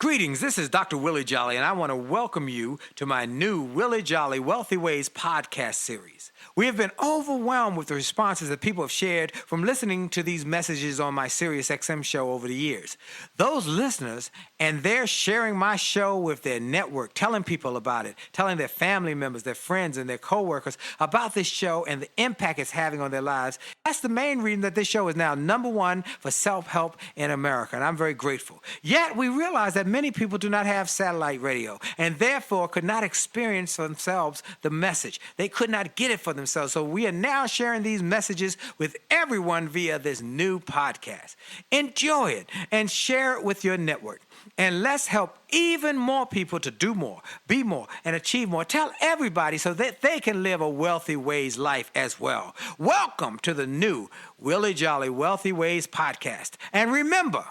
Greetings, this is Dr. Willie Jolley, and I want to welcome you to my new Willie Jolley Wealthy Ways podcast series. We have been overwhelmed with the responses that people have shared from listening to these messages on my SiriusXM show over the years. Those listeners, and they're sharing my show with their network, telling people about it, telling their family members, their friends, and their coworkers about this show and the impact it's having on their lives. That's the main reason that this show is now #1 for self-help in America, and I'm very grateful. Yet, we realize that many people do not have satellite radio and therefore could not experience for themselves the message. They could not get it for themselves. So we are now sharing these messages with everyone via this new podcast. Enjoy it and share it with your network. And let's help even more people to do more, be more, and achieve more. Tell everybody so that they can live a Wealthy Ways life as well. Welcome to the new Willie Jolley Wealthy Ways podcast. And remember,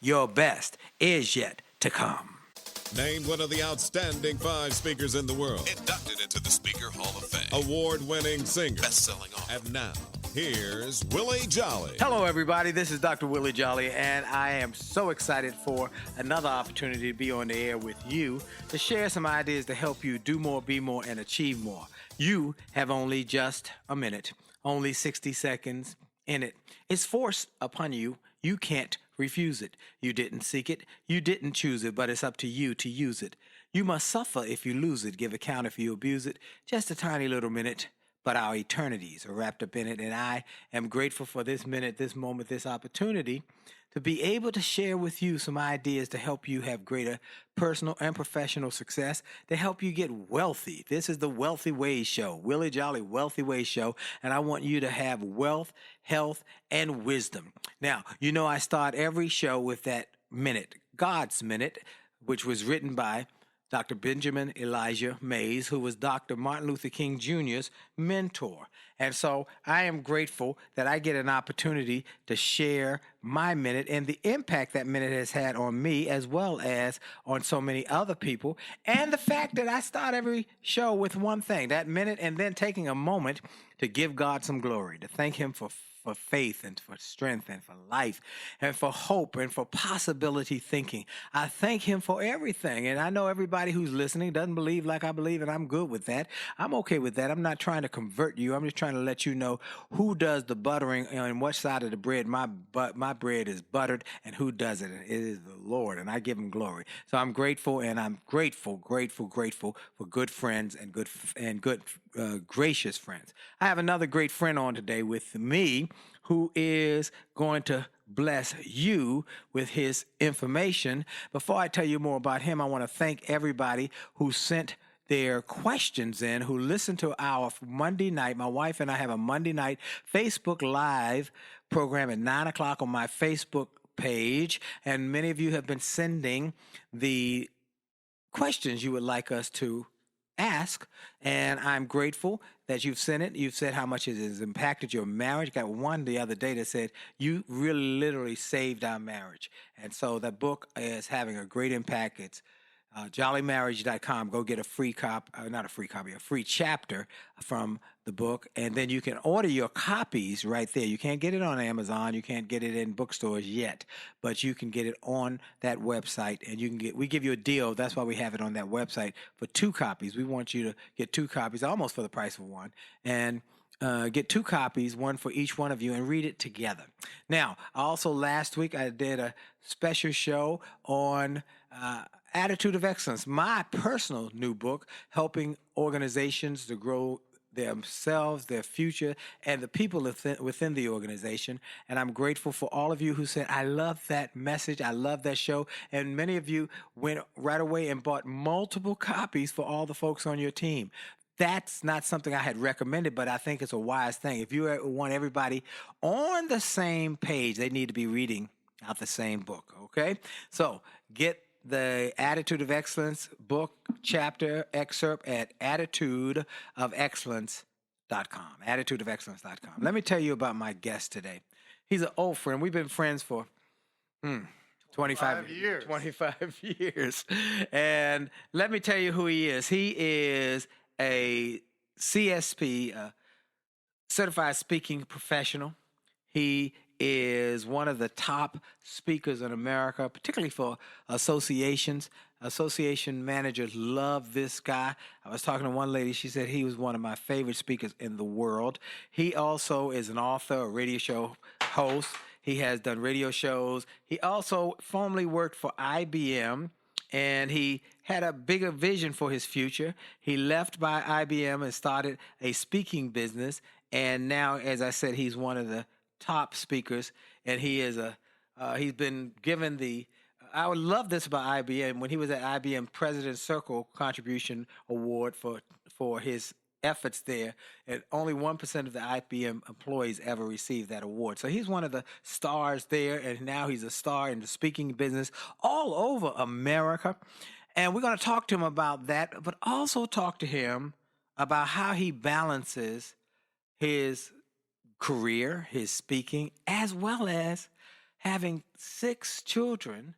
your best is yet to come. Named one of the outstanding 5 speakers in the world. Inducted into the Speaker Hall of Fame. Award-winning singer. Best-selling author. And now, here's Willie Jolley. Hello, everybody. This is Dr. Willie Jolley, and I am so excited for another opportunity to be on the air with you to share some ideas to help you do more, be more, and achieve more. You have only just a minute, only 60 seconds in it. It's forced upon you. You can't refuse it. You didn't seek it. You didn't choose it, but it's up to you to use it. You must suffer if you lose it. Give account if you abuse it. Just a tiny little minute, but our eternities are wrapped up in it. And I am grateful for this minute, this moment, this opportunity to be able to share with you some ideas to help you have greater personal and professional success, to help you get wealthy. This is the Wealthy Ways Show, Willie Jolley Wealthy Ways Show, and I want you to have wealth, health, and wisdom. Now, you know I start every show with that minute, God's Minute, which was written by Dr. Benjamin Elijah Mays, who was Dr. Martin Luther King Jr.'s mentor. And so I am grateful that I get an opportunity to share my minute and the impact that minute has had on me as well as on so many other people. And the fact that I start every show with one thing, that minute, and then taking a moment to give God some glory, to thank him for faith and for strength and for life and for hope and for possibility thinking. I thank him for everything. And I know everybody who's listening doesn't believe like I believe, and I'm good with that. I'm okay with that. I'm not trying to convert you. I'm just trying to let you know who does the buttering and what side of the bread my bread is buttered and who does it. It is the Lord, and I give him glory. So I'm grateful, and I'm grateful for good friends and good gracious friends. I have another great friend on today with me who is going to bless you with his information. Before I tell you more about him, I want to thank everybody who sent their questions in, who listened to our Monday night. My wife and I have a Monday night Facebook Live program at 9 o'clock on my Facebook page, and many of you have been sending the questions you would like us to ask, and I'm grateful that you've sent it. You've said how much it has impacted your marriage. Got one the other day that said, you really literally saved our marriage. And so that book is having a great impact. It's jollymarriage.com. Go get a free a free chapter from the book, and then you can order your copies right there. You can't get it on Amazon. You can't get it in bookstores yet, but you can get it on that website, and we give you a deal. That's why we have it on that website for 2 copies. We want you to get 2 copies, almost for the price of one, and get 2 copies, one for each one of you, and read it together. Now, also last week I did a special show on Attitude of Excellence, my personal new book, helping organizations to grow themselves, their future, and the people within the organization. And I'm grateful for all of you who said, I love that message, I love that show. And many of you went right away and bought multiple copies for all the folks on your team. That's not something I had recommended, but I think it's a wise thing. If you want everybody on the same page, they need to be reading out the same book, okay? So get the Attitude of Excellence book chapter excerpt at attitudeofexcellence.com, attitudeofexcellence.com. Let me tell you about my guest today. He's an old friend. We've been friends for 25 years. 25 years. And let me tell you who he is. He is a CSP, certified speaking professional. He is one of the top speakers in America, particularly for associations. Association managers love this guy. I was talking to one lady. She said he was one of my favorite speakers in the world. He also is an author, a radio show host. He has done radio shows. He also formerly worked for IBM, and he had a bigger vision for his future. He left by IBM and started a speaking business. And now, as I said, he's one of the top speakers, and he is he's been given the, I would love this about IBM. When he was at IBM, President's Circle Contribution Award for his efforts there, and only 1% of the IBM employees ever received that award. So he's one of the stars there, and now he's a star in the speaking business all over America. And we're going to talk to him about that, but also talk to him about how he balances his career, his speaking, as well as having 6 children,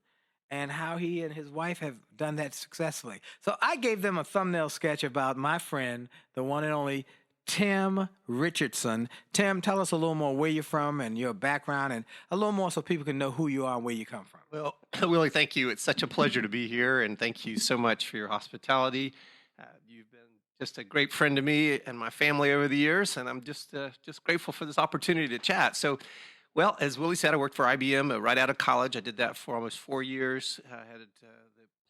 and how he and his wife have done that successfully. So I gave them a thumbnail sketch about my friend, the one and only Tim Richardson. Tim, tell us a little more where you're from and your background, and a little more so people can know who you are and where you come from. Well, Willie, thank you. It's such a pleasure to be here, and thank you so much for your hospitality. You've been just a great friend to me and my family over the years, and I'm just grateful for this opportunity to chat. So, well, as Willie said, I worked for IBM right out of college. I did that for almost 4 years. I had the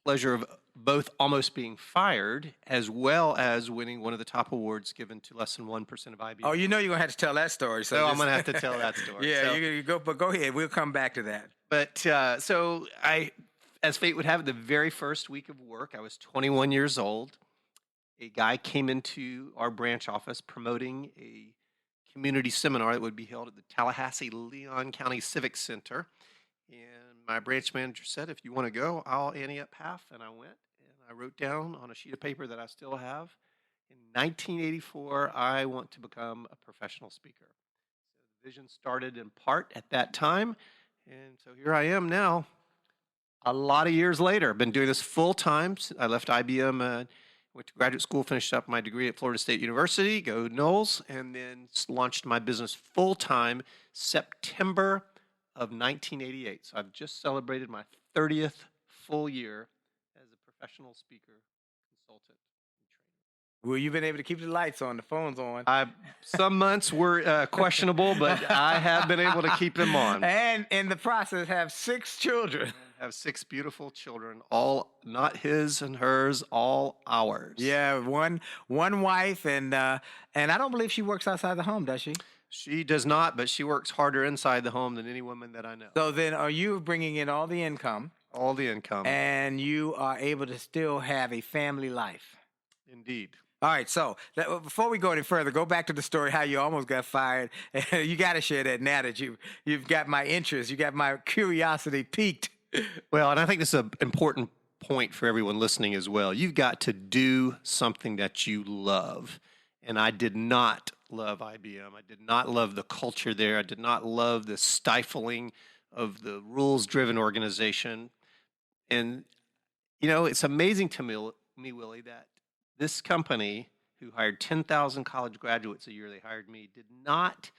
pleasure of both almost being fired as well as winning one of the top awards given to less than 1% of IBM. Oh, you know you're going to have to tell that story. So I'm going to have to tell that story. Yeah, you go, but go ahead. We'll come back to that. But so I, as fate would have it, the very first week of work, I was 21 years old. A guy came into our branch office promoting a community seminar that would be held at the Tallahassee-Leon County Civic Center. And my branch manager said, if you want to go, I'll ante up half. And I went, and I wrote down on a sheet of paper that I still have, in 1984, I want to become a professional speaker. So the vision started in part at that time. And so here I am now, a lot of years later. I've been doing this full time. I left IBM, went to graduate school, finished up my degree at Florida State University, go Knowles, and then launched my business full time September of 1988. So I've just celebrated my 30th full year as a professional speaker, consultant, and trainer. Well, you've been able to keep the lights on, the phones on. Some months were questionable, but I have been able to keep them on. And in the process, have 6 children. Have 6 beautiful children, all not his and hers, all ours. Yeah, one wife, and I don't believe she works outside the home, does she? She does not, but she works harder inside the home than any woman that I know. So then, are you bringing in all the income? All the income. And you are able to still have a family life. Indeed. All right, so before we go any further, go back to the story how you almost got fired. You got to share that now that you've got my interest, you got my curiosity piqued. Well, and I think this is an important point for everyone listening as well. You've got to do something that you love. And I did not love IBM. I did not love the culture there. I did not love the stifling of the rules-driven organization. And, you know, it's amazing to me, Willie, that this company, who hired 10,000 college graduates a year, they hired me, did not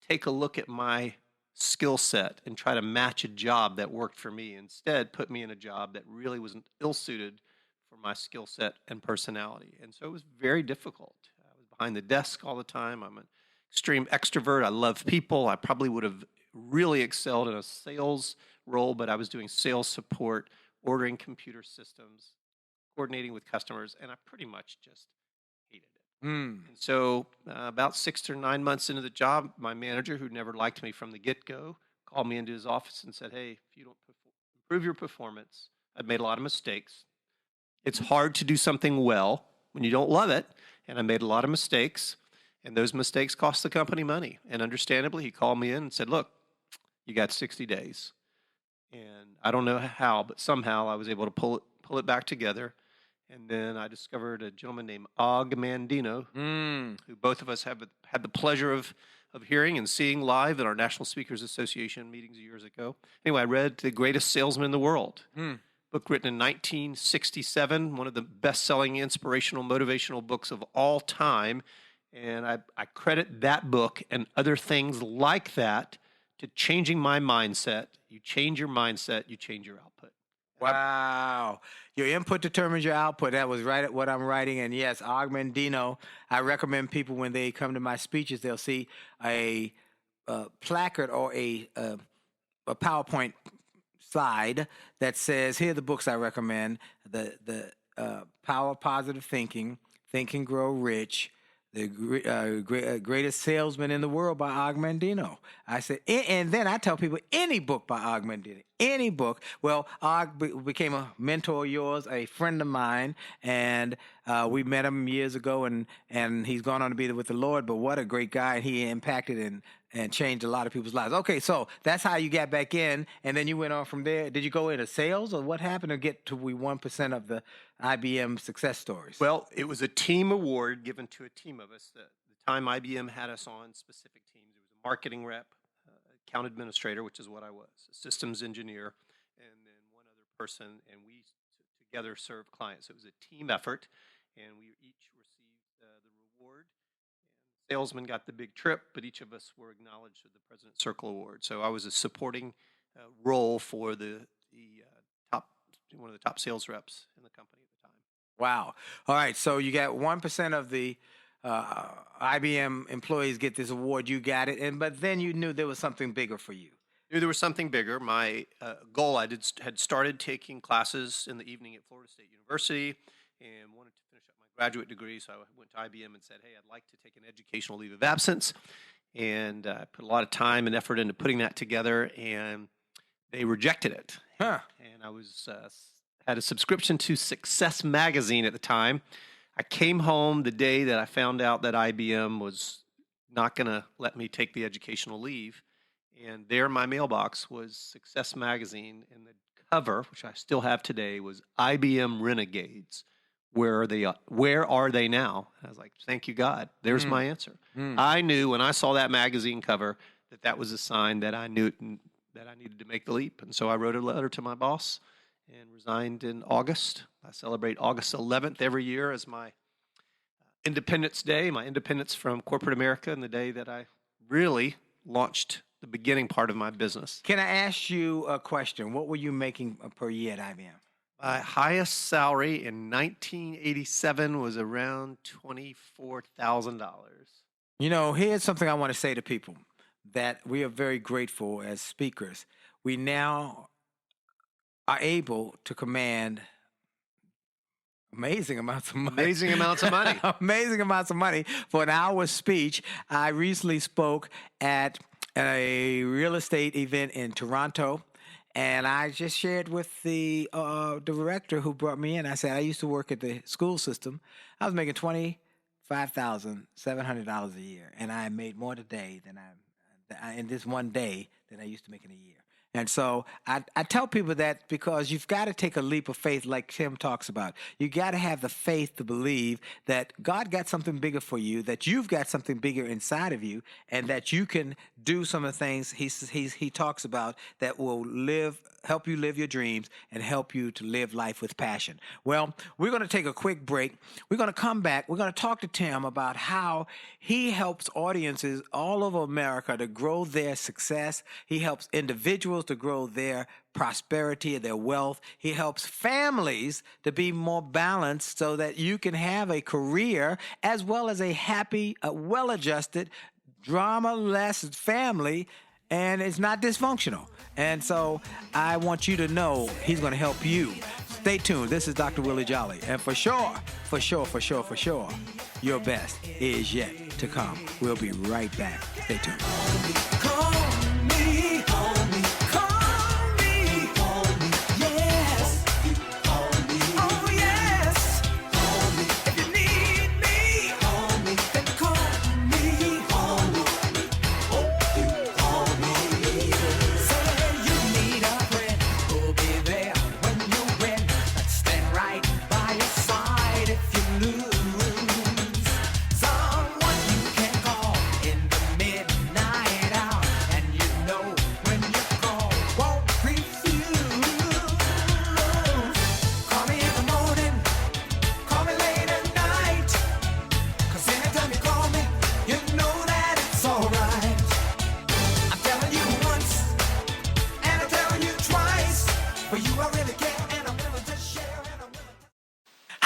take a look at my skill set and try to match a job that worked for me. Instead, put me in a job that really was ill-suited for my skill set and personality. And so it was very difficult. I was behind the desk all the time. I'm an extreme extrovert. I love people. I probably would have really excelled in a sales role, but I was doing sales support, ordering computer systems, coordinating with customers, and I pretty much just hated it. And so about 6 or 9 months into the job, my manager, who never liked me from the get-go, called me into his office and said, hey, if you don't improve your performance, I've made a lot of mistakes. It's hard to do something well when you don't love it, and I made a lot of mistakes, and those mistakes cost the company money. And understandably, he called me in and said, look, you got 60 days. And I don't know how, but somehow I was able to pull it back together. And then I discovered a gentleman named Og Mandino, who both of us have had the pleasure of hearing and seeing live at our National Speakers Association meetings years ago. Anyway, I read The Greatest Salesman in the World, book written in 1967, one of the best-selling inspirational, motivational books of all time. And I credit that book and other things like that to changing my mindset. You change your mindset, you change your output. Wow. Your input determines your output. That was right at what I'm writing. And yes, Augmendino, I recommend people when they come to my speeches, they'll see a placard or a PowerPoint slide that says, here are the books I recommend. The Power of Positive Thinking, Think and Grow Rich, the greatest salesman in the world by Augmendino. I said, and then I tell people any book by Augmendino, any book. Well, Og became a mentor of yours, a friend of mine, and we met him years ago, and he's gone on to be with the Lord. But what a great guy! And he impacted and changed a lot of people's lives. Okay, so that's how you got back in, and then you went on from there. Did you go into sales, or what happened to get to 1% of the IBM success stories? Well, it was a team award given to a team of us. The time IBM had us on specific teams, it was a marketing rep, account administrator, which is what I was, a systems engineer, and then one other person, and we together served clients. So it was a team effort, and we each received the reward. And salesman got the big trip, but each of us were acknowledged with the President's Circle Award. So I was a supporting role for the one of the top sales reps in the company at the time. Wow. All right. So you got 1% of the IBM employees get this award. You got it. But then you knew there was something bigger for you. Knew there was something bigger. My goal, had started taking classes in the evening at Florida State University and wanted to finish up my graduate degree. So I went to IBM and said, hey, I'd like to take an educational leave of absence. And I put a lot of time and effort into putting that together, and they rejected it. Huh. And I was had a subscription to Success Magazine at the time. I came home the day that I found out that IBM was not going to let me take the educational leave, and there in my mailbox was Success Magazine, and the cover, which I still have today, was IBM Renegades. Where are they now? I was like, thank you, God. There's my answer. I knew when I saw that magazine cover that was a sign that I knew that I needed to make the leap. And so I wrote a letter to my boss and resigned in August. I celebrate August 11th every year as my Independence Day, my independence from corporate America, and the day that I really launched the beginning part of my business. Can I ask you a question? What were you making per year at IBM? My highest salary in 1987 was around $24,000. You know, here's something I want to say to people, that we are very grateful as speakers. We now are able to command amazing amounts of money. Amazing amounts of money. Amazing amounts of money for an hour speech. I recently spoke at a real estate event in Toronto, and I just shared with the director who brought me in. I said, I used to work at the school system. I was making $25,700 a year, and I made more today than in this one day than I used to make in a year. And so I tell people that because you've got to take a leap of faith like Tim talks about. You got to have the faith to believe that God got something bigger for you, that you've got something bigger inside of you, and that you can do some of the things he talks about that will help you live your dreams and help you to live life with passion. Well, we're going to take a quick break. We're going to come back. We're going to talk to Tim about how he helps audiences all over America to grow their success. He helps individuals to grow their prosperity and their wealth. He helps families to be more balanced so that you can have a career as well as a happy, well-adjusted, drama-less family, and it's not dysfunctional. And so I want you to know he's going to help you. Stay tuned. This is Dr. Willie Jolley. And for sure, your best is yet to come. We'll be right back. Stay tuned. Call me.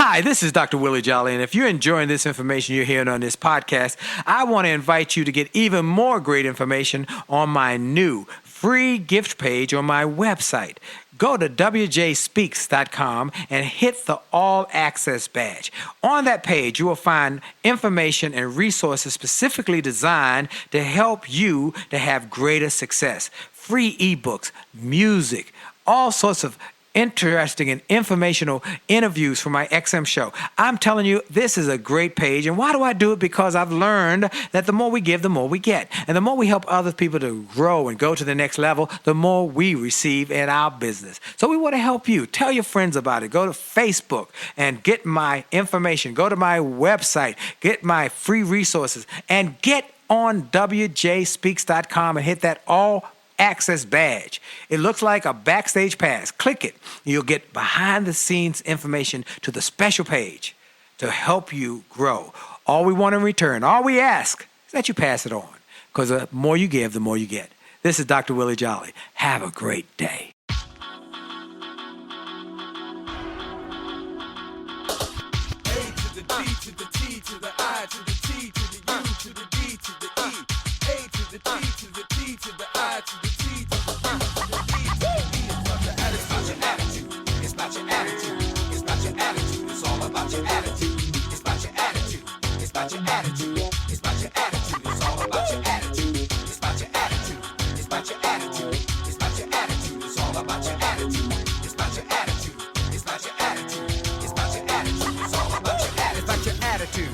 Hi, this is Dr. Willie Jolley, and if you're enjoying this information you're hearing on this podcast, I want to invite you to get even more great information on my new free gift page on my website. Go to wjspeaks.com and hit the All Access badge. On that page, you will find information and resources specifically designed to help you to have greater success. Free ebooks, music, all sorts of interesting and informational interviews for my XM show. I'm telling you, this is a great page. And why do I do it? Because I've learned that the more we give, the more we get. And the more we help other people to grow and go to the next level, the more we receive in our business. So we want to help you. Tell your friends about it. Go to Facebook and get my information. Go to my website, get my free resources, and get on wjspeaks.com and hit that All Access badge. It looks like a backstage pass. Click it. You'll get behind the scenes information to the special page to help you grow. All we want in return, all we ask is that you pass it on, because the more you give, the more you get. This is Dr. Willie Jolley. Have a great day.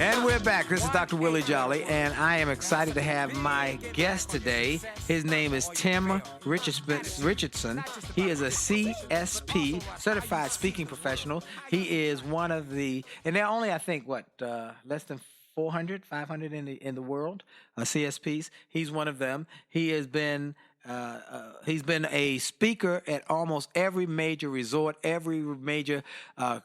And we're back. This is Dr. Willie Jolley, and I am excited to have my guest today. His name is Tim Richardson. He is a CSP, Certified Speaking Professional. He is one of the, and there are only, I think, less than 400, 500 in the world, CSPs. He's one of them. He's been a speaker at almost every major resort, every major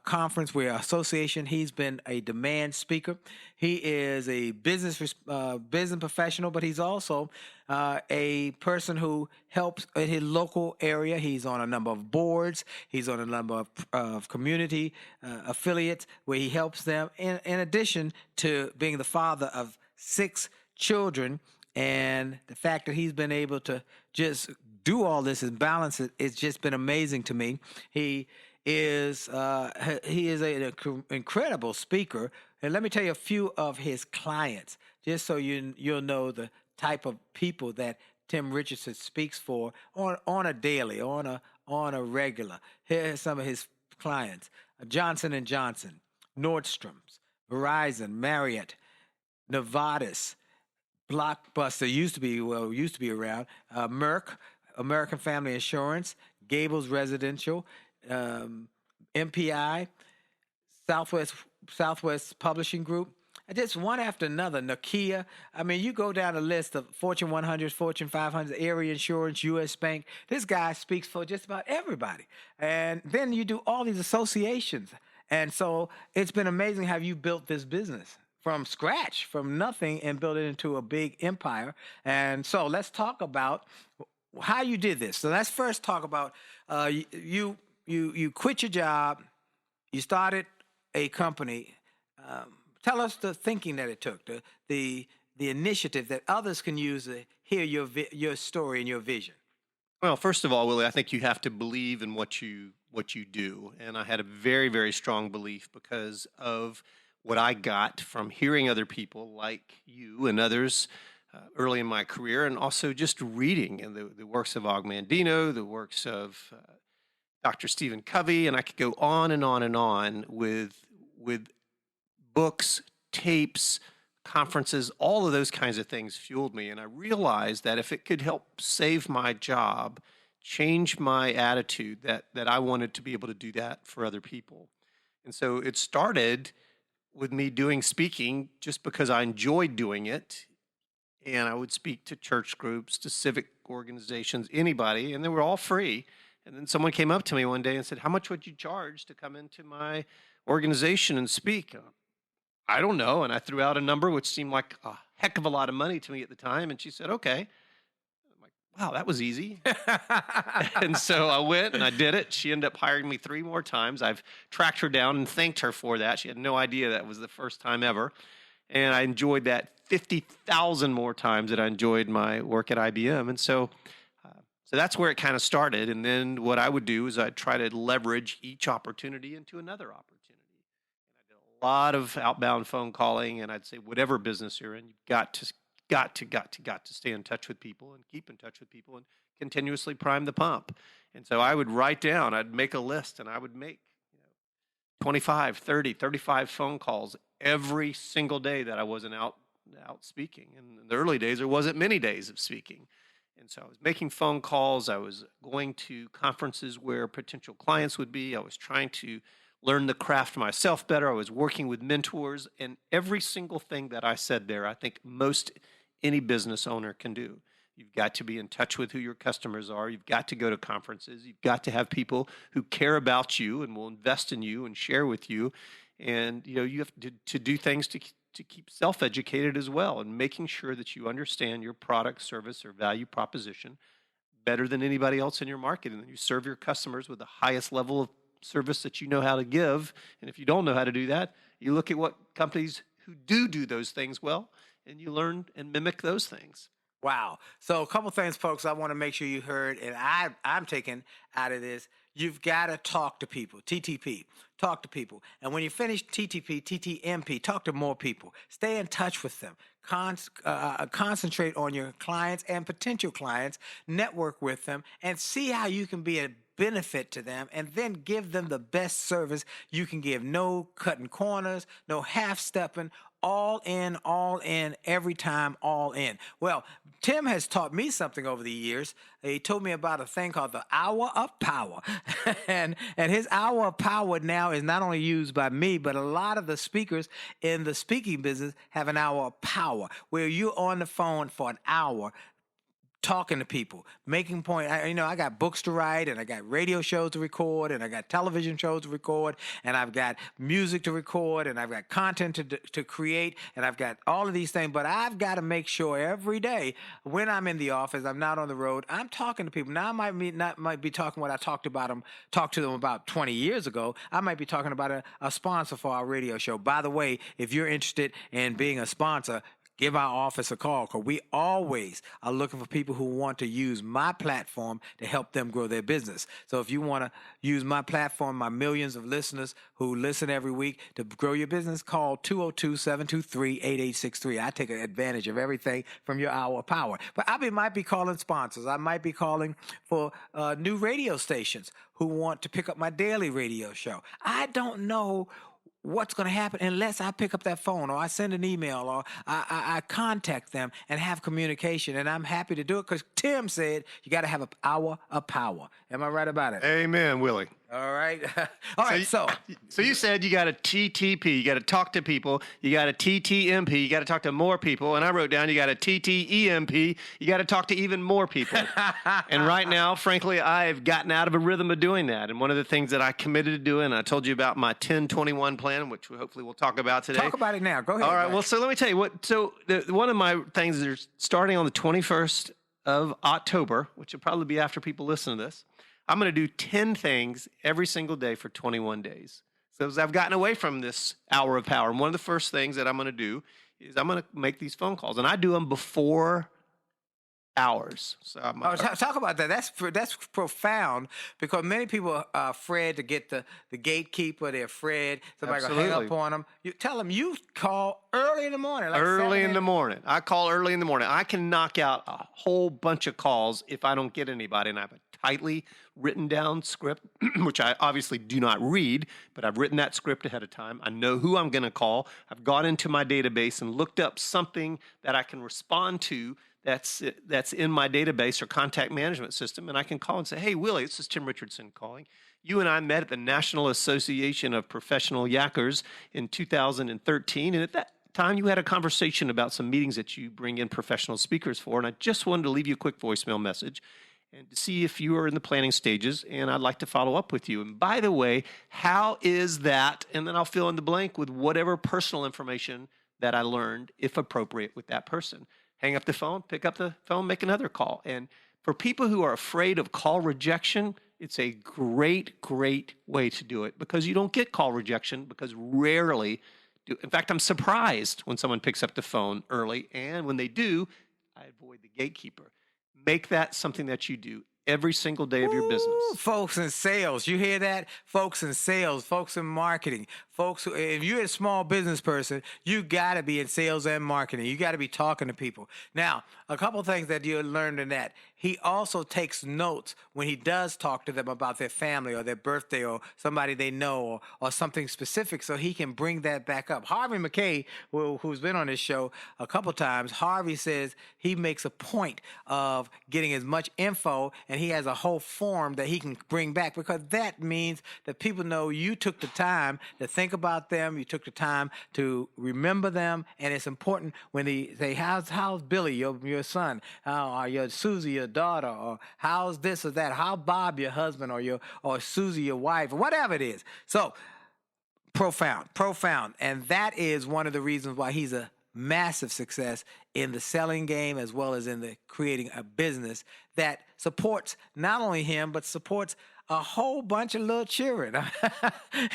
conference where association. He's been a demand speaker. He is a business professional, but he's also a person who helps in his local area. He's on a number of boards. He's on a number of community affiliates where he helps them. In addition to being the father of 6 children, and the fact that he's been able to just do all this and balance it, it's just been amazing to me. He is an incredible speaker. And let me tell you a few of his clients, just so you'll know the type of people that Tim Richardson speaks for on a daily, on a regular. Here are some of his clients: Johnson & Johnson, Nordstrom's, Verizon, Marriott, Novartis, Blockbuster used to be around, Merck, American Family Insurance, Gables Residential, MPI, Southwest Publishing Group. Just one after another, Nokia. I mean, you go down a list of Fortune 100, Fortune 500, Area Insurance, U.S. Bank. This guy speaks for just about everybody. And then you do all these associations. And so it's been amazing how you built this business from scratch, from nothing, and build it into a big empire. And so let's talk about how you did this. So let's first talk about you quit your job, you started a company. Tell us the thinking that it took, the initiative that others can use to hear your story and your vision. Well, first of all, Willie, I think you have to believe in what you do, and I had a very, very strong belief because of what I got from hearing other people like you and others early in my career, and also just reading and the works of Og Mandino, the works of Dr. Stephen Covey, and I could go on and on and on with books, tapes, conferences. All of those kinds of things fueled me, and I realized that if it could help save my job, change my attitude, that I wanted to be able to do that for other people. And so it started with me doing speaking just because I enjoyed doing it. And I would speak to church groups, to civic organizations, anybody, and they were all free. And then someone came up to me one day and said, "How much would you charge to come into my organization and speak?" I don't know. And I threw out a number which seemed like a heck of a lot of money to me at the time. And she said, "Okay." I'm like, wow, that was easy. And so I went and I did it. She ended up hiring me 3 more times. I've tracked her down and thanked her for that. She had no idea that was the first time ever. And I enjoyed that 50,000 more times that I enjoyed my work at IBM. And so that's where it kind of started. And then what I would do is I'd try to leverage each opportunity into another opportunity. And I did a lot of outbound phone calling, and I'd say whatever business you're in, you've got to stay in touch with people and keep in touch with people and continuously prime the pump. And so I would write down, I'd make a list, and I would make 25, 30, 35 phone calls every single day that I wasn't out speaking. And in the early days, there wasn't many days of speaking. And so I was making phone calls. I was going to conferences where potential clients would be. I was trying to learn the craft myself better. I was working with mentors. And every single thing that I said there, I think most any business owner can do. You've got to be in touch with who your customers are. You've got to go to conferences. You've got to have people who care about you and will invest in you and share with you. And you have to do things to keep self-educated as well, and making sure that you understand your product, service, or value proposition better than anybody else in your market. And then you serve your customers with the highest level of service that you know how to give. And if you don't know how to do that, you look at what companies who do those things well, and you learn and mimic those things. Wow. So a couple things, folks, I want to make sure you heard, and I'm taking out of this. You've got to talk to people, TTP, talk to people. And when you finish TTP, TTMP, talk to more people. Stay in touch with them. Concentrate on your clients and potential clients, network with them, and see how you can be a benefit to them, and then give them the best service you can give. No cutting corners, no half-stepping, all in, every time, all in. Well, Tim has taught me something over the years. He told me about a thing called the hour of power. and his hour of power now is not only used by me, but a lot of the speakers in the speaking business have an hour of power, where you're on the phone for an hour talking to people, making point. I got books to write, and I got radio shows to record, and I got television shows to record, and I've got music to record, and I've got content to create, and I've got all of these things. But I've got to make sure every day when I'm in the office, I'm not on the road, I'm talking to people. Now I might be talking what I talked to them about 20 years ago. I might be talking about a sponsor for our radio show. By the way, if you're interested in being a sponsor, give our office a call, because we always are looking for people who want to use my platform to help them grow their business. So if you want to use my platform, my millions of listeners who listen every week, to grow your business, call 202-723-8863. I take advantage of everything from your hour of power. But I might be calling sponsors. I might be calling for new radio stations who want to pick up my daily radio show. I don't know what's going to happen unless I pick up that phone, or I send an email, or I contact them and have communication. And I'm happy to do it, because Tim said you got to have an hour of power. Am I right about it? Amen, Willie. All right. All right. So you said you got a TTP, you got to talk to people. You got a TTMP, you got to talk to more people. And I wrote down you got a TTEMP, you got to talk to even more people. And right now, frankly, I've gotten out of a rhythm of doing that. And one of the things that I committed to doing, I told you about my 10-21 plan, which hopefully we'll talk about today. Talk about it now. Go ahead. All right. Well, so let me tell you what. So one of my things is starting on the 21st of October, which will probably be after people listen to this. I'm going to do 10 things every single day for 21 days. So as I've gotten away from this hour of power, and one of the first things that I'm going to do is I'm going to make these phone calls, and I do them before hours. So talk about that. That's profound, because many people are afraid to get the gatekeeper. They're afraid somebody going to hang up on them. You tell them you call early in the morning. Like early in the morning. I call early in the morning. I can knock out a whole bunch of calls if I don't get anybody, and I have a tightly written down script, which I obviously do not read, but I've written that script ahead of time. I know who I'm going to call. I've gone into my database and looked up something that I can respond to that's in my database or contact management system, and I can call and say, hey, Willie, this is Tim Richardson calling. You and I met at the National Association of Professional Yackers in 2013, and at that time you had a conversation about some meetings that you bring in professional speakers for, and I just wanted to leave you a quick voicemail message and to see if you are in the planning stages, and I'd like to follow up with you. And by the way, how is that? And then I'll fill in the blank with whatever personal information that I learned, if appropriate, with that person. Hang up the phone, pick up the phone, make another call. And For people who are afraid of call rejection, it's a great, great way to do it because you don't get call rejection because rarely do. In fact, I'm surprised when someone picks up the phone early, and when they do, I avoid the gatekeeper. Make that something that you do every single day of your business. Ooh, folks in sales, you hear that? Folks in sales, folks in marketing, folks who, if you're a small business person, you got to be in sales and marketing. You got to be talking to people. Now, a couple of things that you learned in that. He also takes notes when he does talk to them about their family or their birthday or somebody they know or something specific, so he can bring that back up. Harvey McKay, who's been on this show a couple times, Harvey says he makes a point of getting as much info, and he has a whole form that he can bring back because that means that people know you took the time to think about them, you took the time to remember them, and it's important when they say, how's Billy, your son, or your Susie, your daughter, or how's this or that, how Bob, your husband, or Susie, your wife, or whatever it is. So profound, and that is one of the reasons why he's a massive success in the selling game as well as in the creating a business that supports not only him but supports a whole bunch of little children.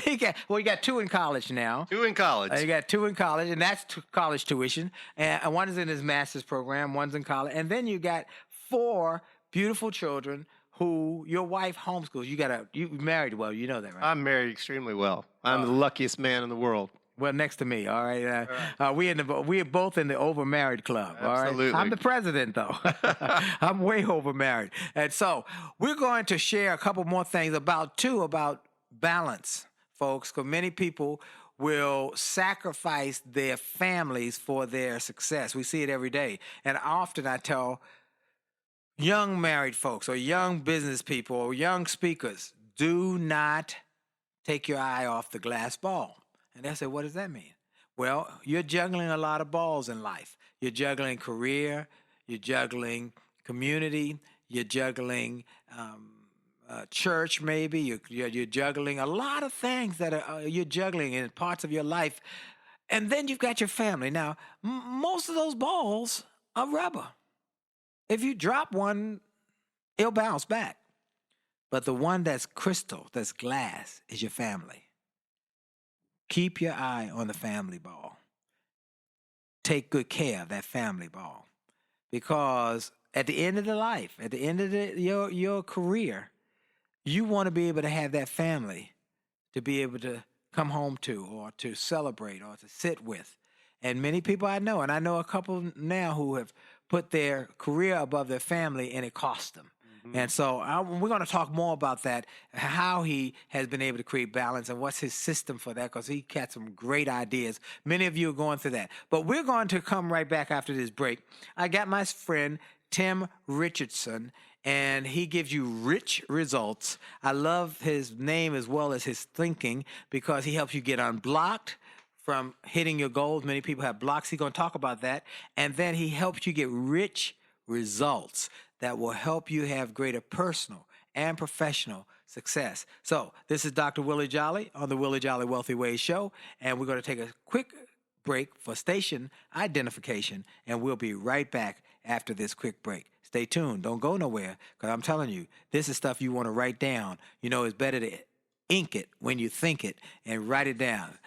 He got two in college now. Two in college. You got two in college, and that's college tuition. And one is in his master's program, one's in college. And then you got 4 beautiful children who your wife homeschools. You married well, you know that, right? I'm married extremely well. I'm the luckiest man in the world. Well, next to me, all right. We're both in the over-married club. Absolutely. All right? I'm the president, though. I'm way over-married, and so we're going to share a couple more things about balance, folks. Because many people will sacrifice their families for their success. We see it every day, and often I tell young married folks or young business people or young speakers, do not take your eye off the glass ball. And they say, what does that mean? Well, you're juggling a lot of balls in life. You're juggling career, you're juggling community, you're juggling church maybe, you're juggling a lot of things that you're juggling in parts of your life. And then you've got your family. Now, most of those balls are rubber. If you drop one, it'll bounce back. But the one that's crystal, that's glass, is your family. Keep your eye on the family ball. Take good care of that family ball. Because at the end of the life, at the end of your career, you want to be able to have that family to be able to come home to or to celebrate or to sit with. And many people I know, and I know a couple now who have put their career above their family, and it cost them. And so we're going to talk more about that, how he has been able to create balance and what's his system for that, because he got some great ideas. Many of you are going through that. But we're going to come right back after this break. I got my friend Tim Richardson, and he gives you rich results. I love his name as well as his thinking because he helps you get unblocked from hitting your goals. Many people have blocks. He's going to talk about that. And then he helps you get rich results that will help you have greater personal and professional success. So this is Dr. Willie Jolley on the Willie Jolley Wealthy Ways Show, and we're going to take a quick break for station identification, and we'll be right back after this quick break. Stay tuned. Don't go nowhere, because I'm telling you, this is stuff you want to write down. You know, it's better to ink it when you think it and write it down.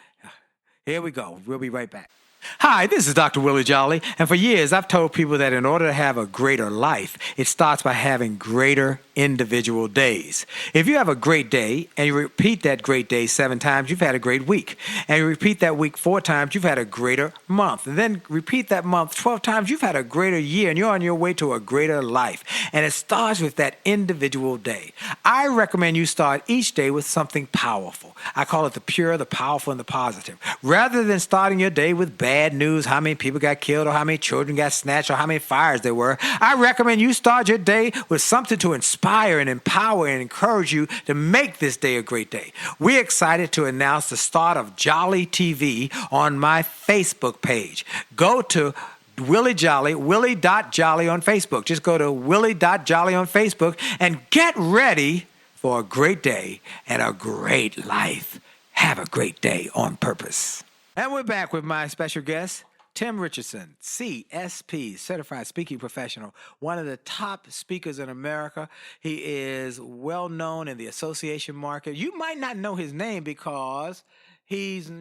Here we go. We'll be right back. Hi, this is Dr. Willie Jolley, and for years I've told people that in order to have a greater life, it starts by having greater individual days. If you have a great day and you repeat that great day 7 times, you've had a great week. And you repeat that week 4 times, you've had a greater month. And then repeat that month 12 times, you've had a greater year, and you're on your way to a greater life. And it starts with that individual day. I recommend you start each day with something powerful. I call it the pure, the powerful, and the positive. Rather than starting your day with bad news, how many people got killed or how many children got snatched or how many fires there were, I recommend you start your day with something to inspire and empower and encourage you to make this day a great day. We're excited to announce the start of Jolley TV on my Facebook page. Go to Willie Jolley, Willie.Jolley on Facebook. Just go to Willie.Jolley on Facebook and get ready for a great day and a great life. Have a great day on purpose. And we're back with my special guest, Tim Richardson, CSP, Certified Speaking Professional, one of the top speakers in America. He is well known in the association market. You might not know his name because he's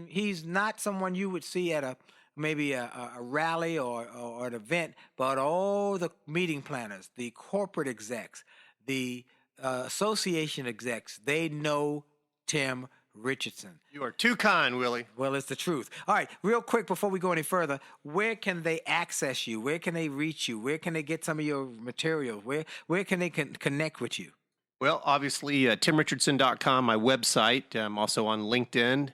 not someone you would see at maybe a rally or an event, but all the meeting planners, the corporate execs, the association execs, they know Tim Richardson. You are too kind, Willie. Well, it's the truth. All right, real quick before we go any further, where can they access you? Where can they reach you? Where can they get some of your material? Where can they connect with you? Well, obviously, timrichardson.com, my website. I'm also on LinkedIn,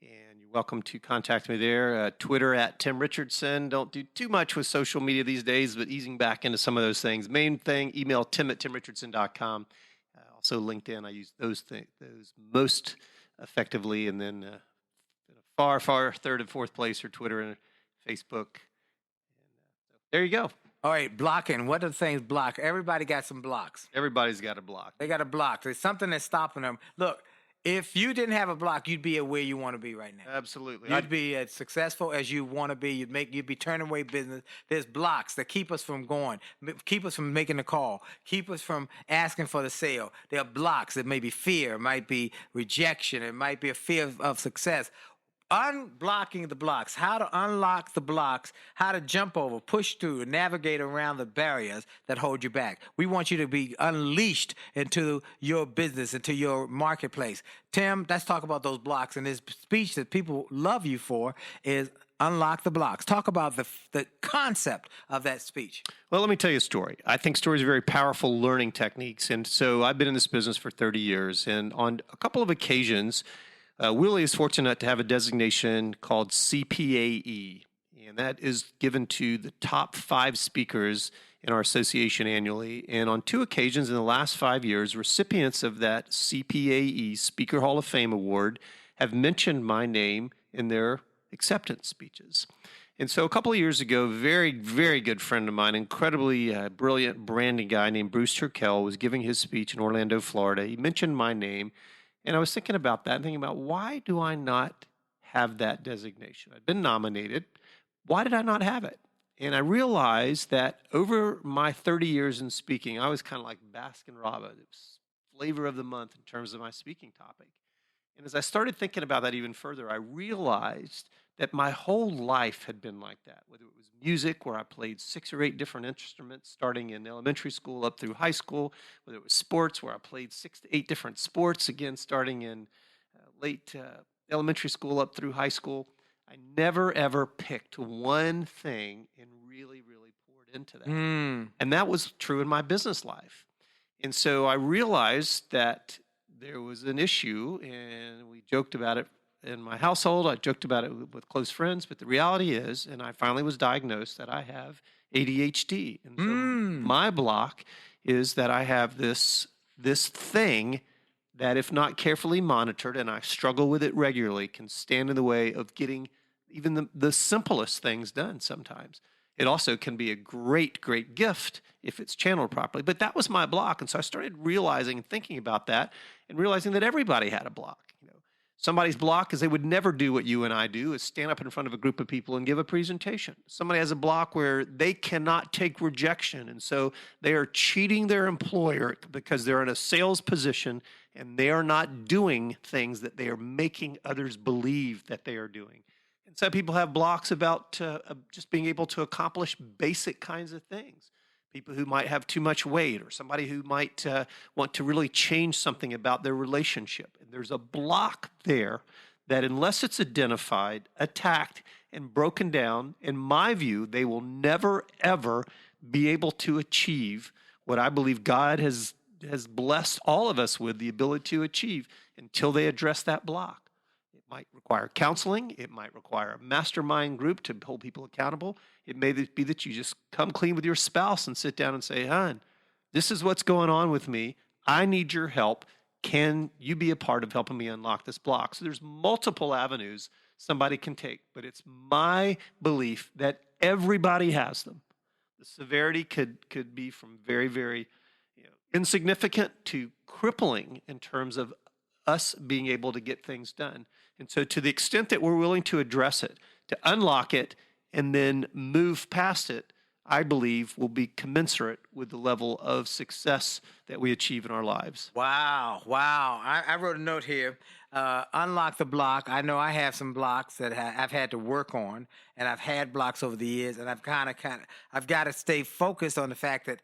and you're welcome to contact me there. Twitter at Tim Richardson. Don't do too much with social media these days, but easing back into some of those things. Main thing, email tim@timrichardson.com. Also LinkedIn, I use those most effectively, and then far third and fourth place are Twitter and Facebook. And, there you go. All right, blocking. What are the things block? Everybody got some blocks. Everybody's got a block. They got a block. There's something that's stopping them. Look, if you didn't have a block, you'd be where you want to be right now. Absolutely. You'd be as successful as you want to be. You'd be turning away business. There's blocks that keep us from going, keep us from making the call, keep us from asking for the sale. There are blocks. It may be fear, it might be rejection, it might be a fear of success. Unblocking the blocks, how to unlock the blocks, how to jump over, push through, and navigate around the barriers that hold you back. We want you to be unleashed into your business, into your marketplace. Tim, let's talk about those blocks. And this speech that people love you for is Unlock the Blocks. Talk about the concept of that speech. Well, let me tell you a story. I think stories are very powerful learning techniques. And so I've been in this business for 30 years. And on a couple of occasions, Willie is fortunate to have a designation called CPAE, and that is given to the top 5 speakers in our association annually. And on 2 occasions in the last 5 years, recipients of that CPAE Speaker Hall of Fame Award have mentioned my name in their acceptance speeches. And so a couple of years ago, a very, very good friend of mine, incredibly brilliant branding guy named Bruce Turkel, was giving his speech in Orlando, Florida. He mentioned my name. And I was thinking about that and thinking about, why do I not have that designation? I'd been nominated. Why did I not have it? And I realized that over my 30 years in speaking, I was kind of like Baskin Robbins. It was flavor of the month in terms of my speaking topic. And as I started thinking about that even further, I realized that my whole life had been like that, whether it was music, where I played 6 or 8 different instruments starting in elementary school up through high school, whether it was sports, where I played 6 to 8 different sports, again, starting in late elementary school up through high school. I never, ever picked one thing and really, really poured into that. And that was true in my business life. And so I realized that there was an issue, and we joked about it in my household. I joked about it with close friends, but the reality is, and I finally was diagnosed, that I have ADHD. And so my block is that I have this thing that, if not carefully monitored, and I struggle with it regularly, can stand in the way of getting even the simplest things done sometimes. It also can be a great, great gift if it's channeled properly. But that was my block. And so I started realizing and thinking about that and realizing that everybody had a block. Somebody's block is they would never do what you and I do, is stand up in front of a group of people and give a presentation. Somebody has a block where they cannot take rejection, and so they are cheating their employer because they're in a sales position and they are not doing things that they are making others believe that they are doing. And some people have blocks about just being able to accomplish basic kinds of things. People who might have too much weight, or somebody who might want to really change something about their relationship. And there's a block there that, unless it's identified, attacked, and broken down, in my view, they will never, ever be able to achieve what I believe God has blessed all of us with the ability to achieve until they address that block. It might require counseling. It might require a mastermind group to hold people accountable. It may be that you just come clean with your spouse and sit down and say, hon, this is what's going on with me. I need your help. Can you be a part of helping me unlock this block? So there's multiple avenues somebody can take, but it's my belief that everybody has them. The severity could be from very, very insignificant to crippling in terms of us being able to get things done. And so to the extent that we're willing to address it, to unlock it, and then move past it, I believe will be commensurate with the level of success that we achieve in our lives. Wow, wow. I wrote a note here. Unlock the block. I know I have some blocks that I've had to work on, and I've had blocks over the years, and I've got to stay focused on the fact that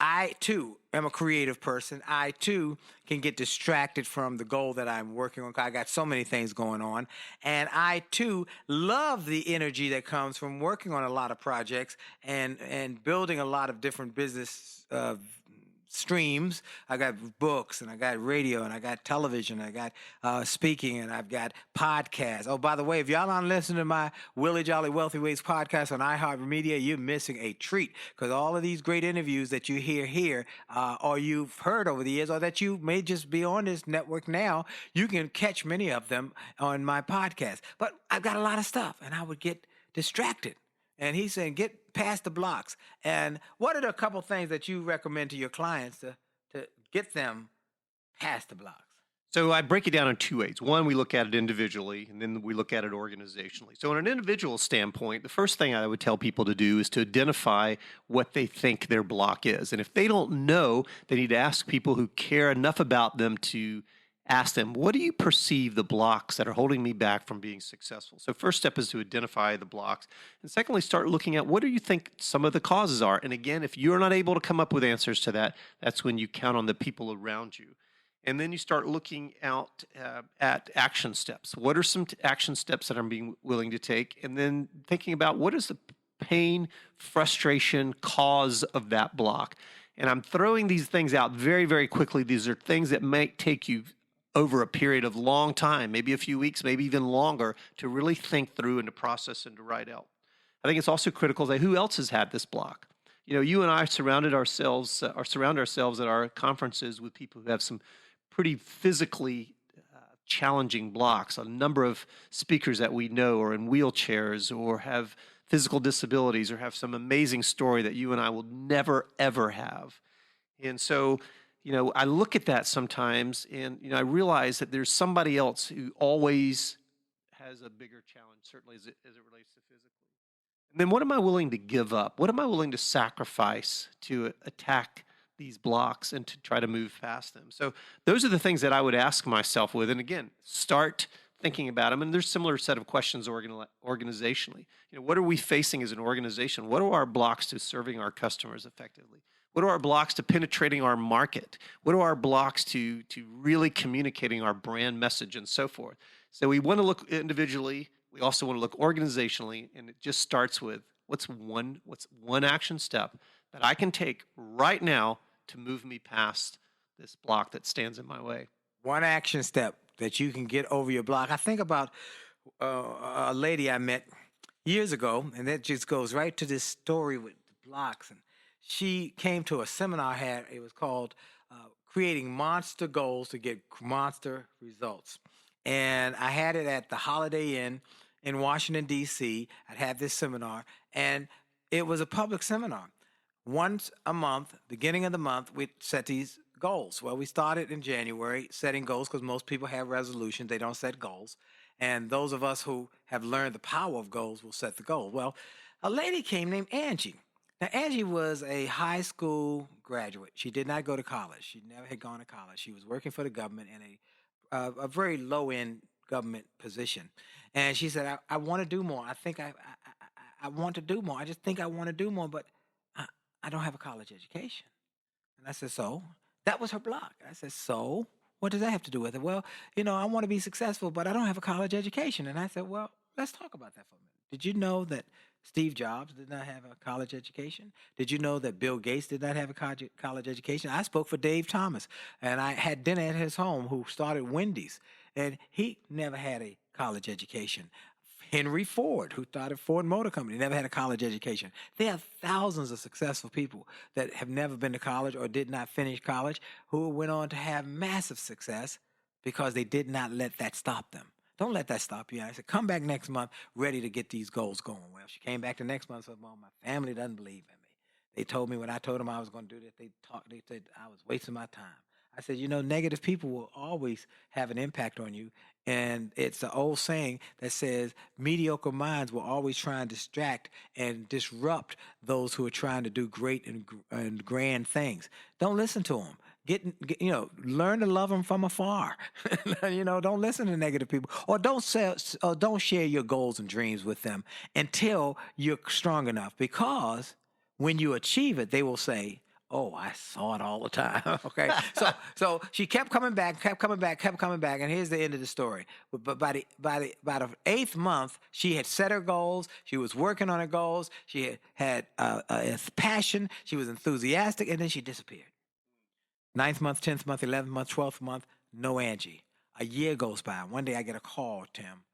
I too am a creative person. I too can get distracted from the goal that I'm working on. I got so many things going on, and I too love the energy that comes from working on a lot of projects and building a lot of different business streams. I got books, and I got radio, and I got television, and I got speaking, and I've got podcasts. Oh, by the way, if y'all aren't listening to my Willie Jolley Wealthy Ways podcast on iHeartMedia, you're missing a treat, because all of these great interviews that you hear here, or you've heard over the years, or that you may just be on this network now, you can catch many of them on my podcast. But I've got a lot of stuff, and I would get distracted. And he's saying, get past the blocks. And what are a couple things that you recommend to your clients to get them past the blocks? So I break it down in two ways. One, we look at it individually, and then we look at it organizationally. So on an individual standpoint, the first thing I would tell people to do is to identify what they think their block is. And if they don't know, they need to ask people who care enough about them to ask them, what do you perceive the blocks that are holding me back from being successful? So first step is to identify the blocks. And secondly, start looking at what do you think some of the causes are? And again, if you're not able to come up with answers to that, that's when you count on the people around you. And then you start looking out at action steps. What are some action steps that I'm being willing to take? And then thinking about what is the pain, frustration, cause of that block? And I'm throwing these things out very, very quickly. These are things that might take you over a period of long time, maybe a few weeks, maybe even longer, to really think through and to process and to write out. I think it's also critical that who else has had this block? You know, you and I surround ourselves at our conferences with people who have some pretty physically challenging blocks. A number of speakers that we know are in wheelchairs or have physical disabilities or have some amazing story that you and I will never, ever have. And so, you know, I look at that sometimes and, you know, I realize that there's somebody else who always has a bigger challenge, certainly as it relates to physically. And then what am I willing to give up? What am I willing to sacrifice to attack these blocks and to try to move past them? So those are the things that I would ask myself with. And again, start thinking about them. And there's a similar set of questions organizationally. You know, what are we facing as an organization? What are our blocks to serving our customers effectively? What are our blocks to penetrating our market? What are our blocks to really communicating our brand message and so forth? So we want to look individually. We also want to look organizationally, and it just starts with what's one action step that I can take right now to move me past this block that stands in my way. One action step that you can get over your block. I think about a lady I met years ago, and that just goes right to this story with the blocks. And she came to a seminar it was called Creating Monster Goals to Get Monster Results. And I had it at the Holiday Inn in Washington, D.C. I'd had this seminar, and it was a public seminar. Once a month, beginning of the month, we'd set these goals. Well, we started in January setting goals because most people have resolutions. They don't set goals. And those of us who have learned the power of goals will set the goal. Well, a lady came named Angie. Now, Angie was a high school graduate. She did not go to college. She never had gone to college. She was working for the government in a very low-end government position. And she said, I want to do more. I think I want to do more. I just think I want to do more, but I don't have a college education. And I said, so? That was her block. I said, so? What does that have to do with it? Well, you know, I want to be successful, but I don't have a college education. And I said, well, let's talk about that for a minute. Did you know that Steve Jobs did not have a college education? Did you know that Bill Gates did not have a college education? I spoke for Dave Thomas, and I had dinner at his home, who started Wendy's, and he never had a college education. Henry Ford, who started Ford Motor Company, never had a college education. There are thousands of successful people that have never been to college or did not finish college who went on to have massive success because they did not let that stop them. Don't let that stop you. And I said, come back next month ready to get these goals going. Well, she came back the next month and said, well, my family doesn't believe in me. They told me when I told them I was going to do this, they said I was wasting my time. I said, negative people will always have an impact on you. And it's the old saying that says mediocre minds will always try and distract and disrupt those who are trying to do great and grand things. Don't listen to them. Learn to love them from afar. Don't listen to negative people, or don't share your goals and dreams with them until you're strong enough. Because when you achieve it, they will say, "Oh, I saw it all the time." Okay, so she kept coming back, and here's the end of the story. But by the 8th month, she had set her goals. She was working on her goals. She had a passion. She was enthusiastic, and then she disappeared. 9th month, 10th month, 11th month, 12th month, no Angie. A year goes by. One day I get a call, Tim,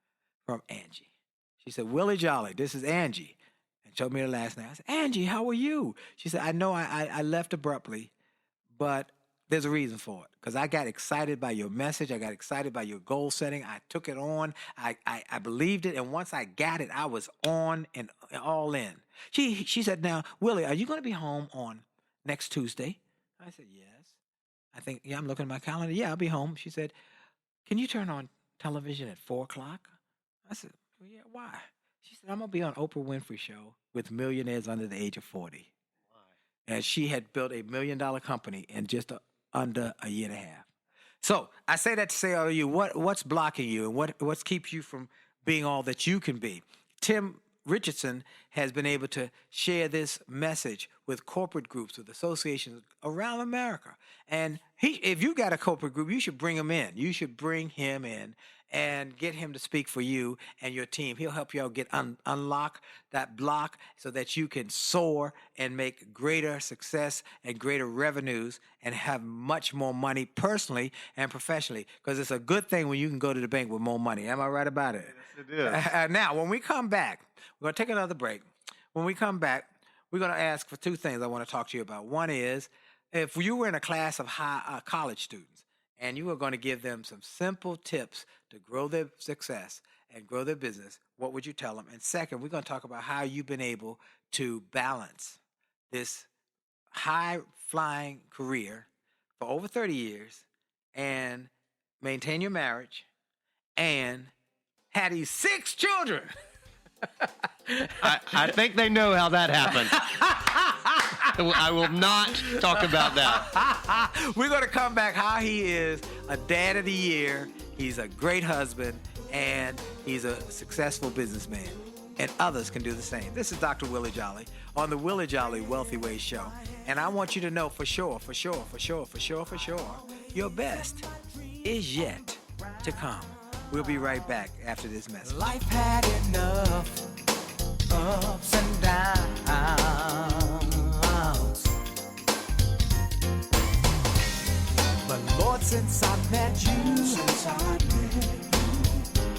from Angie. She said, "Willie Jolley, this is Angie." And showed me her last name. I said, "Angie, how are you?" She said, "I know I left abruptly, but there's a reason for it. Because I got excited by your message. I got excited by your goal setting. I took it on. I believed it. And once I got it, I was on and all in." She said, "Now, Willie, are you going to be home on next Tuesday?" I said, "Yes." I think, "Yeah, I'm looking at my calendar. Yeah, I'll be home." She said, "Can you turn on television at 4 o'clock?" I said, "Well, yeah, why?" She said, "I'm going to be on Oprah Winfrey Show with millionaires under the age of 40. And she had built $1 million company in just under a year and a half. So I say that to say, to you, what's blocking you and what keeps you from being all that you can be? Tim Richardson has been able to share this message with corporate groups, with associations around America. And if you got a corporate group, you should bring him in. You should bring him in and get him to speak for you and your team. He'll help y'all get unlock that block so that you can soar and make greater success and greater revenues and have much more money personally and professionally. Because it's a good thing when you can go to the bank with more money. Am I right about it? Yes, it is. Now, when we come back, we're going to take another break. When we come back, we're going to ask for 2 things I want to talk to you about. One is, if you were in a class of college students and you were going to give them some simple tips to grow their success and grow their business, what would you tell them? And second, we're going to talk about how you've been able to balance this high-flying career for over 30 years and maintain your marriage and had these 6 children. I think they know how that happened. I will not talk about that. We're going to come back how he is a dad of the year. He's a great husband, and he's a successful businessman. And others can do the same. This is Dr. Willie Jolley on the Willie Jolley Wealthy Ways Show. And I want you to know for sure, your best is yet to come. We'll be right back after this message. Life had enough ups and downs, but Lord, since I met you,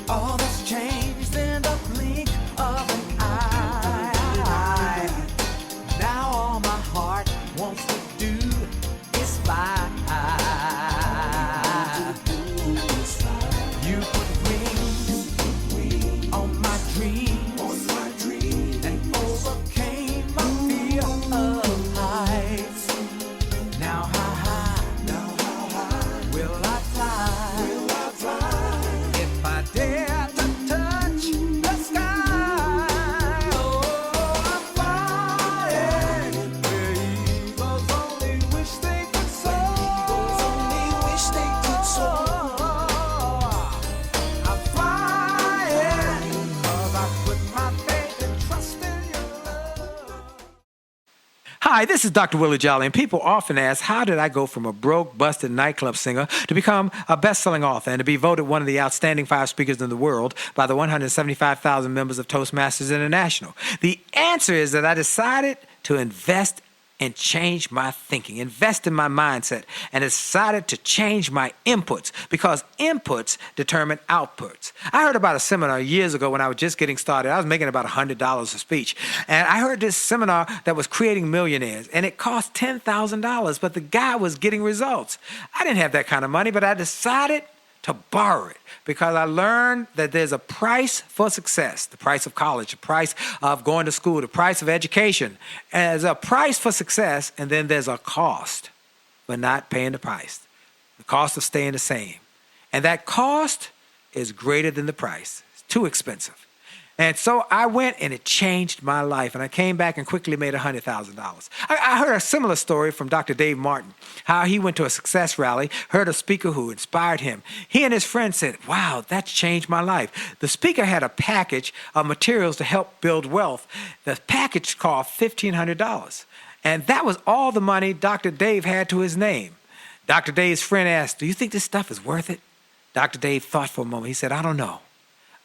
all that's changed in the blink of an eye. Now all my heart wants to do is fly. You put wings on my dreams, and overcame my fear of heights. Now how high will I fly? If I dare to touch the sky, oh, I'm flying where eagles only wish they could soar. I'm flying 'cause I put my faith and trust in your love. Hi, this is Dr. Willie Jolley, and people often ask, how did I go from a broke, busted nightclub singer to become a best-selling author and to be voted one of the outstanding 5 speakers in the world by the 175,000 members of Toastmasters International? The answer is that I decided to invest and change my thinking, invest in my mindset, and decided to change my inputs because inputs determine outputs. I heard about a seminar years ago when I was just getting started. I was making about $100 a speech. And I heard this seminar that was creating millionaires, and it cost $10,000, but the guy was getting results. I didn't have that kind of money, but I decided to borrow it because I learned that there's a price for success, the price of college, the price of going to school, the price of education. And there's a price for success, and then there's a cost for not paying the price. the cost of staying the same. And that cost is greater than the price. It's too expensive. And so I went and it changed my life. And I came back and quickly made $100,000. I heard a similar story from Dr. Dave Martin, how he went to a success rally, heard a speaker who inspired him. He and his friends said, wow, that's changed my life. The speaker had a package of materials to help build wealth. The package cost $1,500. And that was all the money Dr. Dave had to his name. Dr. Dave's friend asked, do you think this stuff is worth it? Dr. Dave thought for a moment. He said, I don't know.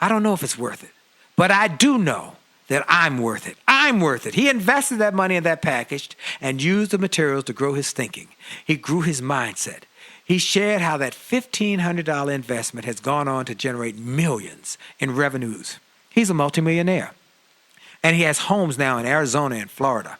I don't know if it's worth it. But I do know that I'm worth it. I'm worth it. He invested that money in that package and used the materials to grow his thinking. He grew his mindset. He shared how that $1,500 investment has gone on to generate millions in revenues. He's a multimillionaire. And he has homes now in Arizona and Florida.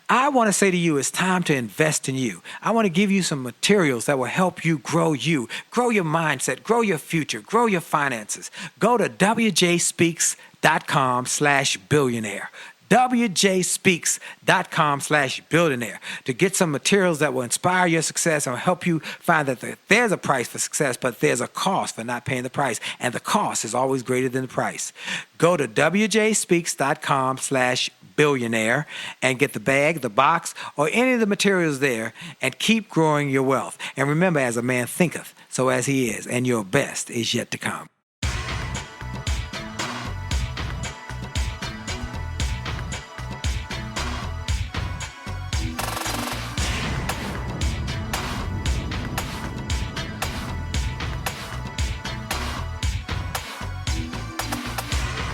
I want to say to you, it's time to invest in you. I want to give you some materials that will help you, grow your mindset, grow your future, grow your finances. Go to wjspeaks.com/billionaire. wjspeaks.com/billionaire to get some materials that will inspire your success and will help you find that there's a price for success, but there's a cost for not paying the price. And the cost is always greater than the price. Go to wjspeaks.com/billionaire and get the bag, the box, or any of the materials there and keep growing your wealth. And remember, as a man thinketh, so as he is, and your best is yet to come.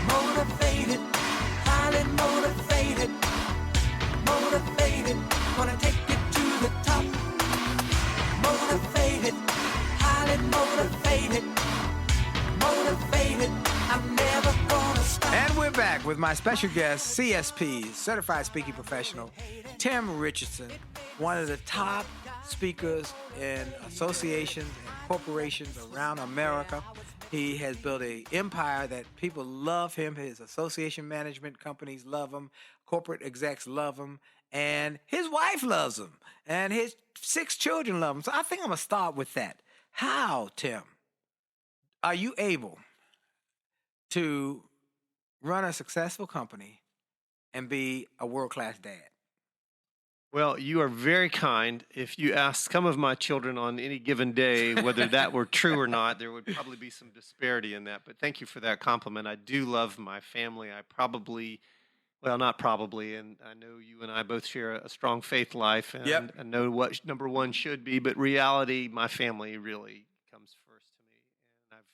Motivated, highly motivated, motivated, gonna take it to the top. Motivated, highly motivated, motivated, I'm never gonna stop. And we're back with my special guest, CSP, Certified Speaking Professional, Tim Richardson, one of the top speakers in associations and corporations around America. He has built an empire that people love him. His association management companies love him. Corporate execs love him. And his wife loves him. And his 6 children love him. So I think I'm going to start with that. How, Tim, are you able to run a successful company and be a world-class dad? Well, you are very kind. If you ask some of my children on any given day whether that were true or not, there would probably be some disparity in that. But thank you for that compliment. I do love my family. I probably, well, not probably, and I know you and I both share a strong faith life, and Yep. I know what number one should be, but reality, my family really comes first to me. And I've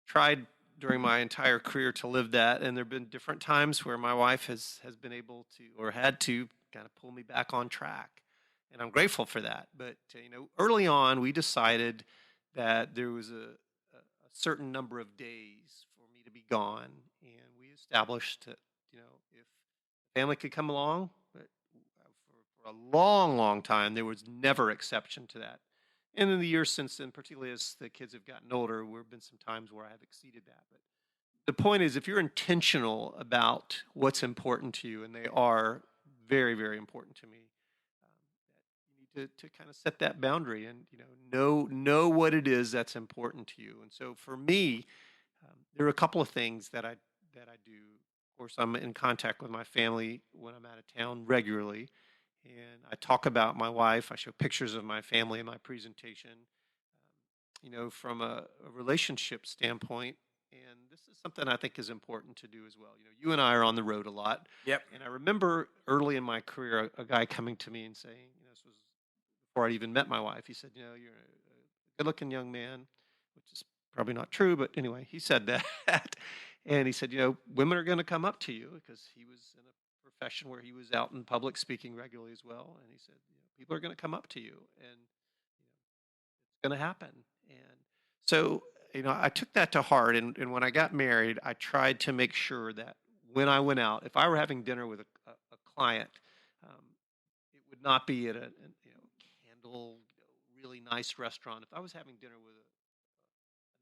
tried during my entire career to live that, and there have been different times where my wife has been able to, or had to, kind of pull me back on track. And I'm grateful for that. But, early on, we decided that there was a certain number of days for me to be gone. And we established that, if family could come along, but for a long, long time, there was never exception to that. And in the years since then, particularly as the kids have gotten older, there have been some times where I have exceeded that. But the point is, if you're intentional about what's important to you, and they are very, very important to me, you need to kind of set that boundary and know what it is that's important to you. And so for me, there are a couple of things that I do. Of course, I'm in contact with my family when I'm out of town regularly, and I talk about my wife. I show pictures of my family in my presentation. From a relationship standpoint. And this is something I think is important to do as well. You and I are on the road a lot. Yep. And I remember early in my career, a guy coming to me and saying, this was before I'd even met my wife. He said, you're a good-looking young man, which is probably not true, but anyway, he said that. And he said, women are going to come up to you, because he was in a profession where he was out in public speaking regularly as well. And he said, people are going to come up to you, and it's going to happen. And so, I took that to heart, and when I got married, I tried to make sure that when I went out, if I were having dinner with a client, it would not be at a candle, really nice restaurant. If I was having dinner with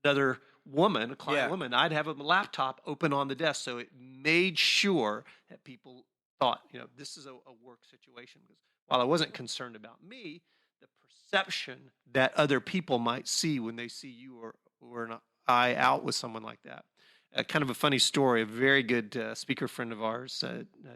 another woman, a client woman, I'd have a laptop open on the desk, so it made sure that people thought, this is a work situation. Because while I wasn't concerned about me, the perception that other people might see when they see you or an eye out with someone like that. Kind of a funny story. A very good speaker friend of ours,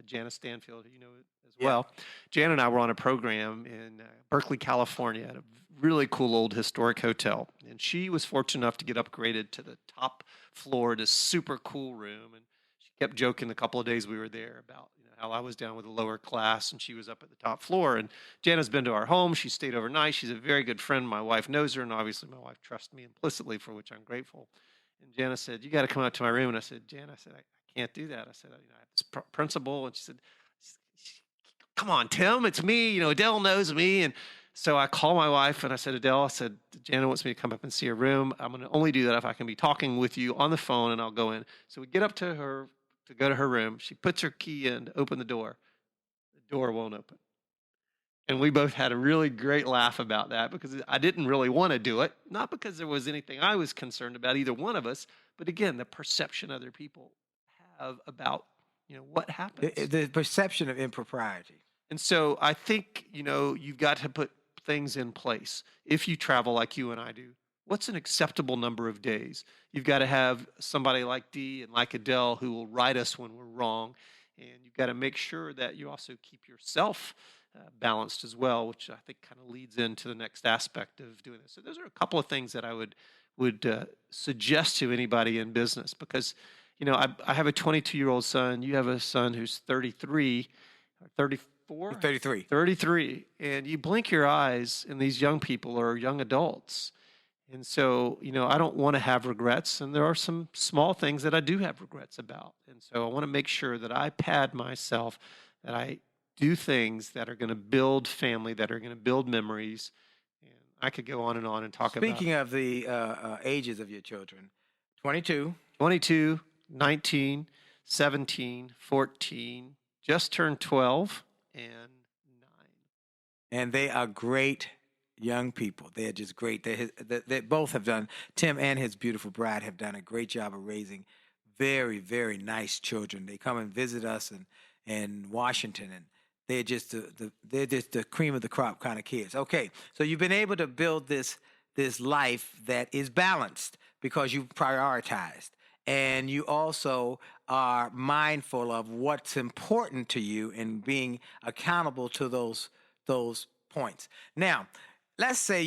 Janice Stanfield, you know as well. Jan and I were on a program in Berkeley, California, at a really cool old historic hotel. And she was fortunate enough to get upgraded to the top floor, this super cool room. And she kept joking a couple of days we were there about how I was down with the lower class and she was up at the top floor. And Jana's been to our home. She stayed overnight. She's a very good friend. My wife knows her, and obviously my wife trusts me implicitly, for which I'm grateful. And Jana said, "You got to come out to my room." And I said, "Jana," I said, I can't do that. I said, "I have this principal." And she said, "Come on, Tim, it's me. Adele knows me." And so I called my wife and I said, "Adele," I said, "Jana wants me to come up and see her room. I'm going to only do that if I can be talking with you on the phone, and I'll go in." So we get up to her to go to her room. She puts her key in to open the door. The door won't open. And we both had a really great laugh about that because I didn't really want to do it. Not because there was anything I was concerned about, either one of us, but again, the perception other people have about, what happens. The perception of impropriety. And so I think, you've got to put things in place. If you travel like you and I do, what's an acceptable number of days? You've got to have somebody like Dee and like Adele who will right us when we're wrong. And you've got to make sure that you also keep yourself balanced as well, which I think kind of leads into the next aspect of doing this. So those are a couple of things that I would suggest to anybody in business because, I have a 22-year-old son. You have a son who's 33, or 34? 33. 33. And you blink your eyes and these young people are young adults. And so, I don't want to have regrets. And there are some small things that I do have regrets about. And so I want to make sure that I pad myself, that I do things that are going to build family, that are going to build memories. And I could go on and talk about. Speaking of the ages of your children, 22, 19, 17, 14, just turned 12, and 9. And they are great young people. They're just great. They both have done, Tim and his beautiful bride have done a great job of raising very, very nice children. They come and visit us in Washington, and they're just the cream of the crop kind of kids. Okay, so you've been able to build this life that is balanced because you've prioritized, and you also are mindful of what's important to you and being accountable to those points. Now, let's say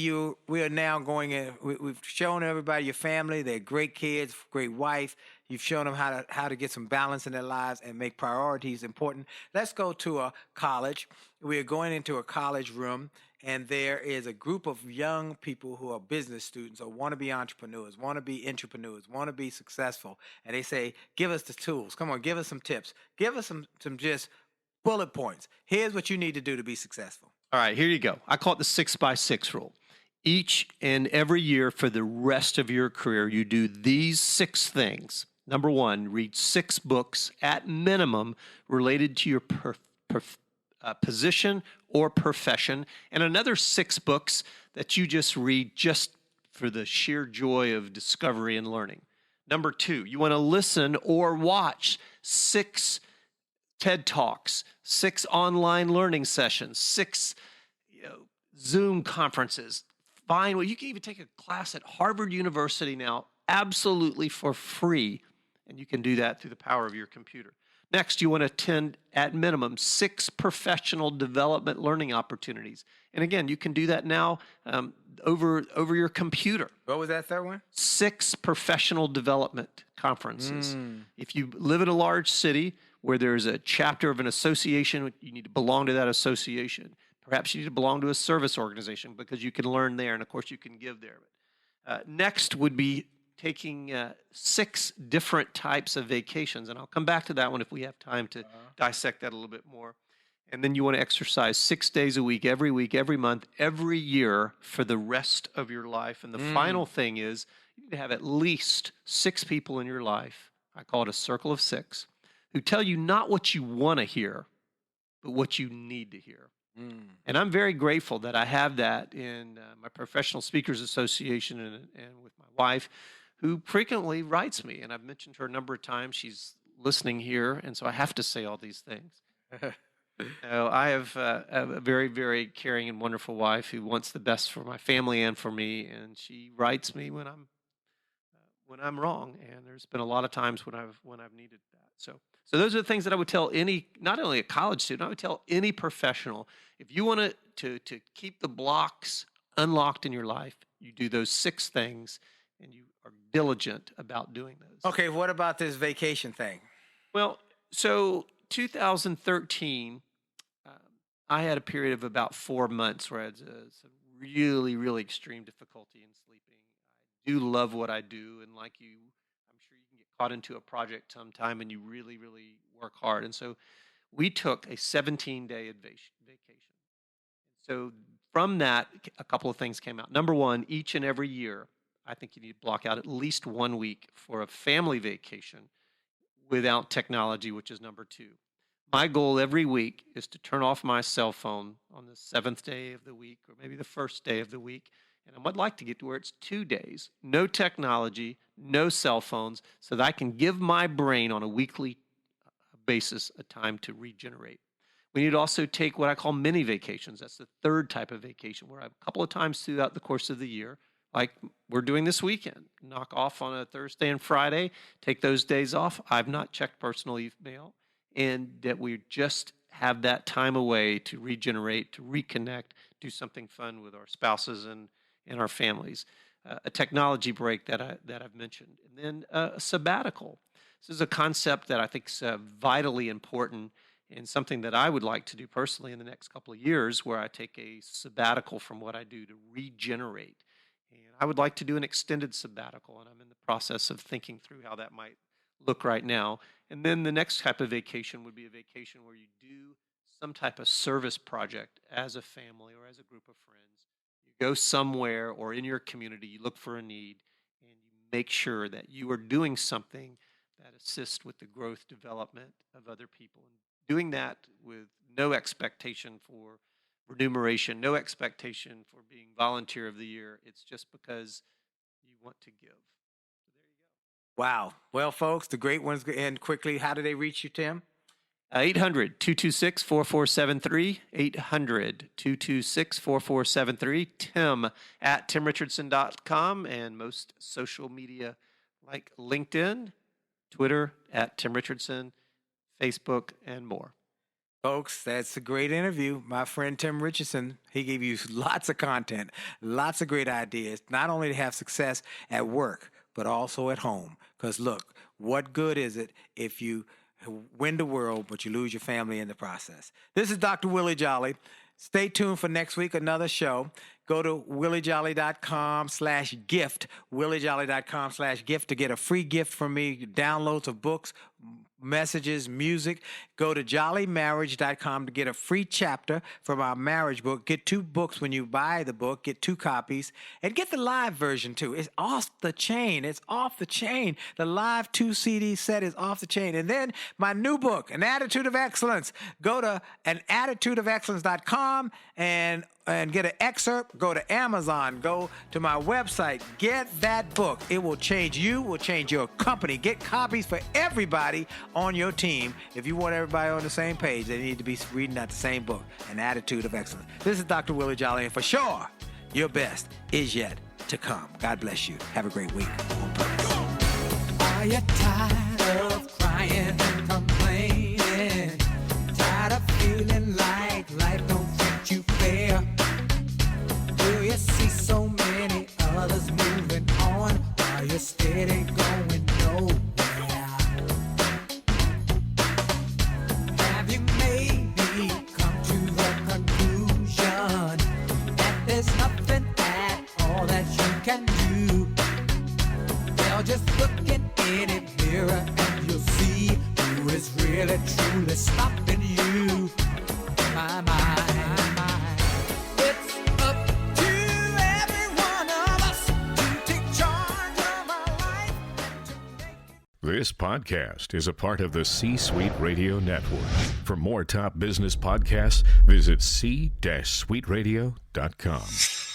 we are now going in. We've shown everybody your family. They're great kids, great wife. You've shown them how to get some balance in their lives and make priorities important. Let's go to a college. We are going into a college room, and there is a group of young people who are business students or want to be entrepreneurs, want to be entrepreneurs, want to be successful. And they say, "Give us the tools. Come on, give us some tips. Give us some just bullet points. Here's what you need to do to be successful." All right, here you go. I call it the 6x6 rule. Each and every year for the rest of your career, you do these 6 things. Number 1, read 6 books at minimum related to your position or profession, and another 6 books that you just read just for the sheer joy of discovery and learning. Number 2, you want to listen or watch 6 TED Talks, 6 online learning sessions, 6 Zoom conferences. Well, you can even take a class at Harvard University now absolutely for free, and you can do that through the power of your computer. Next, you want to attend at minimum 6 professional development learning opportunities. And again, you can do that now over your computer. What was that third one? 6 professional development conferences. If you live in a large city where there's a chapter of an association, you need to belong to that association. Perhaps you need to belong to a service organization because you can learn there, and of course you can give there. Next would be taking 6 different types of vacations, and I'll come back to that one if we have time to dissect that a little bit more. And then you want to exercise 6 days a week, every month, every year for the rest of your life. And the final thing is you need to have at least 6 people in your life, I call it a circle of 6, who tell you not what you want to hear, but what you need to hear. And I'm very grateful that I have that in my Professional Speakers Association and with my wife, who frequently writes me. And I've mentioned her a number of times. She's listening here, and so I have to say all these things. No, I have a very, very caring and wonderful wife who wants the best for my family and for me, and she writes me when I'm wrong. And there's been a lot of times when I've needed that. So those are the things that I would tell not only a college student, I would tell any professional. If you want to keep the blocks unlocked in your life, you do those 6 things, and you are diligent about doing those. Okay, what about this vacation thing? Well, so 2013, I had a period of about 4 months where I had some really, really extreme difficulty in sleeping. I do love what I do, and like you, I'm sure you can get caught into a project sometime and you really, really work hard. And so we took a 17-day vacation. So from that, a couple of things came out. Number one, each and every year, I think you need to block out at least 1 week for a family vacation without technology, which is number 2. My goal every week is to turn off my cell phone on the 7th day of the week or maybe the 1st day of the week. And I would like to get to where it's 2 days, no technology, no cell phones, so that I can give my brain on a weekly basis a time to regenerate. We need to also take what I call mini vacations. That's the 3rd type of vacation, where a couple of times throughout the course of the year, like we're doing this weekend, knock off on a Thursday and Friday, take those days off. I've not checked personal email, and that we just have that time away to regenerate, to reconnect, do something fun with our spouses and our families. A technology break that I've mentioned, and then a sabbatical. This is a concept that I think is vitally important, and something that I would like to do personally in the next couple of years, where I take a sabbatical from what I do to regenerate. And I would like to do an extended sabbatical, and I'm in the process of thinking through how that might look right now. And then the next type of vacation would be a vacation where you do some type of service project as a family or as a group of friends. You go somewhere or in your community, you look for a need, and you make sure that you are doing something that assists with the growth, development of other people. And doing that with no expectation for remuneration, no expectation for being volunteer of the year. It's just because you want to give. So there you go. Wow. Well, folks, the great ones end quickly. How do they reach you, Tim? 800-226-4473, 800-226-4473, Tim at timrichardson.com, and most social media like LinkedIn, Twitter at Tim Richardson, Facebook, and more. Folks, that's a great interview. My friend Tim Richardson, he gave you lots of content, lots of great ideas, not only to have success at work, but also at home. Because look, what good is it if you win the world, but you lose your family in the process? This is Dr. Willie Jolley. Stay tuned for next week, another show. Go to williejolly.com/gift, williejolly.com/gift to get a free gift from me, downloads of books, messages, music. Go to jollymarriage.com to get a free chapter from our marriage book. Get 2 books when you buy the book. Get 2 copies. And get the live version, too. It's off the chain. It's off the chain. The live 2 CD set is off the chain. And then my new book, An Attitude of Excellence. Go to anattitudeofexcellence.com and get an excerpt. Go to Amazon. Go to my website. Get that book. It will change you, will change your company. Get copies for everybody on your team. If you want everybody on the same page, they need to be reading that same book, An Attitude of Excellence. This is Dr. Willie Jolley, and for sure, your best is yet to come. God bless you. Have a great week. Are you tired of crying and complaining? Tired of feeling like life don't treat you fair? Do you see so many others moving on while you're steady going nowhere? Have you maybe come to the conclusion that there's nothing at all that you can do? Well, just look in any mirror and you'll see who is really truly stopping you. My. It's up to every one of us to take charge of our life. This podcast is a part of the C-Suite Radio Network. For more top business podcasts, visit c-suiteradio.com.